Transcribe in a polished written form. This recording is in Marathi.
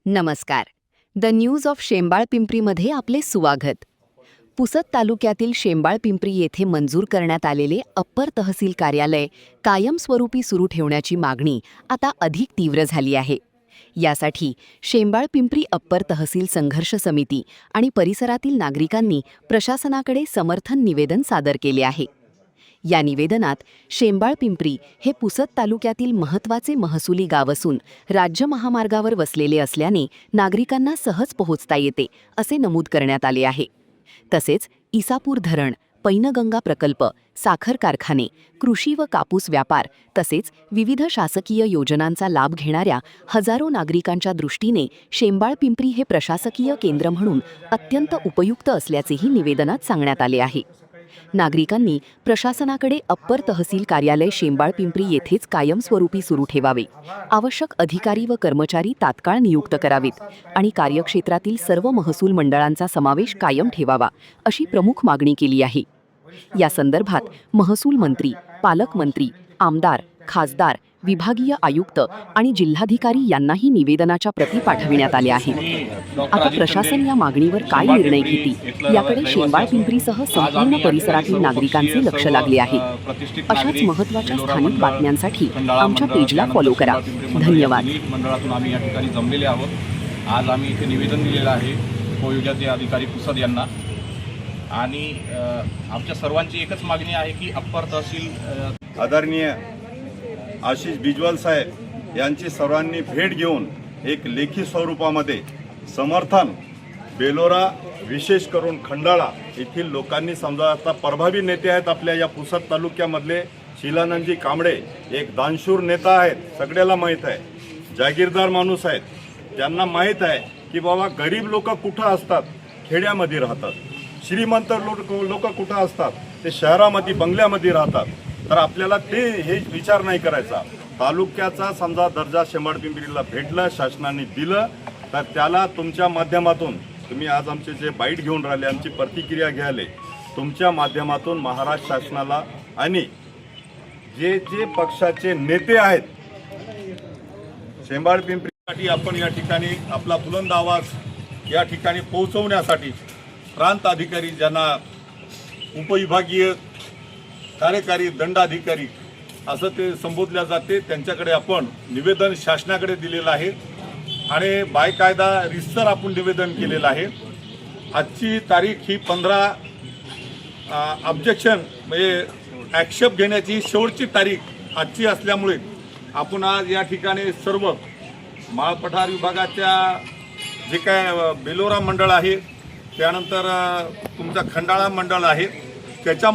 नमस्कार. द न्यूज ऑफ शेंबाळपिंपरीमध्ये आपले स्वागत. पुसद तालुक्यातील शेंबाळपिंपरी येथे मंजूर करण्यात आलेले अप्पर तहसील कार्यालय कायमस्वरूपी सुरू ठेवण्याची मागणी आता अधिक तीव्र झाली आहे. यासाठी शेंबाळपिंपरी अप्पर तहसील संघर्ष समिती आणि परिसरातील नागरिकांनी प्रशासनाकडे समर्थन निवेदन सादर केले आहे. या निवेदनात शेंबाळपिंपरी हे पुसद तालुक्यातील महत्त्वाचे महसुली गाव असून राज्य महामार्गावर वसलेले असल्याने नागरिकांना सहज पोहोचता येते असे नमूद करण्यात आले आहे. तसेच इसापूर धरण, पैनगंगा प्रकल्प, साखर कारखाने, कृषी व कापूस व्यापार तसेच विविध शासकीय योजनांचा लाभ घेणाऱ्या हजारो नागरिकांच्या दृष्टीने शेंबाळपिंपरी हे प्रशासकीय केंद्र म्हणून अत्यंत उपयुक्त असल्याचेही निवेदनात सांगण्यात आले आहे. नागरिकांनी प्रशासनाकडे अप्पर तहसील कार्यालय शेंबाळपिंपरी येथेच कायमस्वरूपी सुरू ठेवावे, आवश्यक अधिकारी व कर्मचारी तात्काळ नियुक्त करावेत आणि कार्यक्षेत्रातील सर्व महसूल मंडळांचा समावेश कायम ठेवावा अशी प्रमुख मागणी केली आहे. या संदर्भात महसूल मंत्री, पालकमंत्री, आमदार, खासदार, विभागीय आयुक्त आणि जिल्हाधिकारी यांनाही निवेदनाच्या प्रती पाठविण्यात आल्या आहेत. आता प्रशासन या मागणीवर काय निर्णय घेते याकडे शेंबाळपिंपरीसह संपूर्ण परिसरातील नागरिकांचे लक्ष लागले आहे. अशाच महत्त्वाच्या स्थानिक बातम्यांसाठी आमच्या पेजला फॉलो करा. धन्यवाद. मंडळातून आम्ही या ठिकाणी जमलेले आहोत. आज आम्ही इथे निवेदन दिलेलं आहे उपविभागाचे अधिकारी पुसद यांना आणि आमच्या सर्वांची एकच मागणी आहे की अप्पर तहसील आदरणीय आशिष बिजवाल साहेब यांची सर्वांनी भेट घेऊन एक लेखी स्वरूपामध्ये समर्थन बेलोरा विशेष करून खंडाळा येथील लोकांनी समजा आता प्रभावी नेते आहेत आपल्या या पुसद तालुक्यामधले शिलानंदजी कांबळे एक दानशूर नेता आहेत, सगळ्याला माहीत आहे, जागीरदार माणूस आहेत. त्यांना माहीत आहे की बाबा गरीब लोक कुठं असतात, खेड्यामध्ये राहतात, श्रीमंत लोक कुठं असतात, ते शहरामध्ये बंगल्यामध्ये राहतात. तर आपल्याला ते हे विचार नाही करायचा. तालुक्याचा समजा दर्जा शेंबाळपिंपरीला भेटला, शासनाने दिलं, तर त्याला तुमच्या माध्यमातून तुम्ही आज आमचे जे बाईट घेऊन राहिले, आमची प्रतिक्रिया घ्यायला तुमच्या माध्यमातून महाराष्ट्र शासनाला आणि जे जे पक्षाचे नेते आहेत शेंबाळपिंपरीसाठी आपण या ठिकाणी आपला बुलंद आवाज या ठिकाणी पोहोचवण्यासाठी प्रांत अधिकारी ज्यांना उपविभागीय कार्यकारी दंडाधिकारी असं ते संबोधल्या जाते त्यांच्याकडे आपण निवेदन शासनाकडे दिलेलं आहे आणि बायकायदा रितसर आपण निवेदन केलेलं आहे. आजची तारीख ही 15 ऑब्जेक्शन म्हणजे ॲक्सेप्ट घेण्याची शेवटची तारीख आजची असल्यामुळे आपण आज या ठिकाणी सर्व माळपठार विभागाच्या जे काय बेलोरा मंडळ आहे, त्यानंतर तुमचा खंडाळा मंडळ आहे, त्याच्या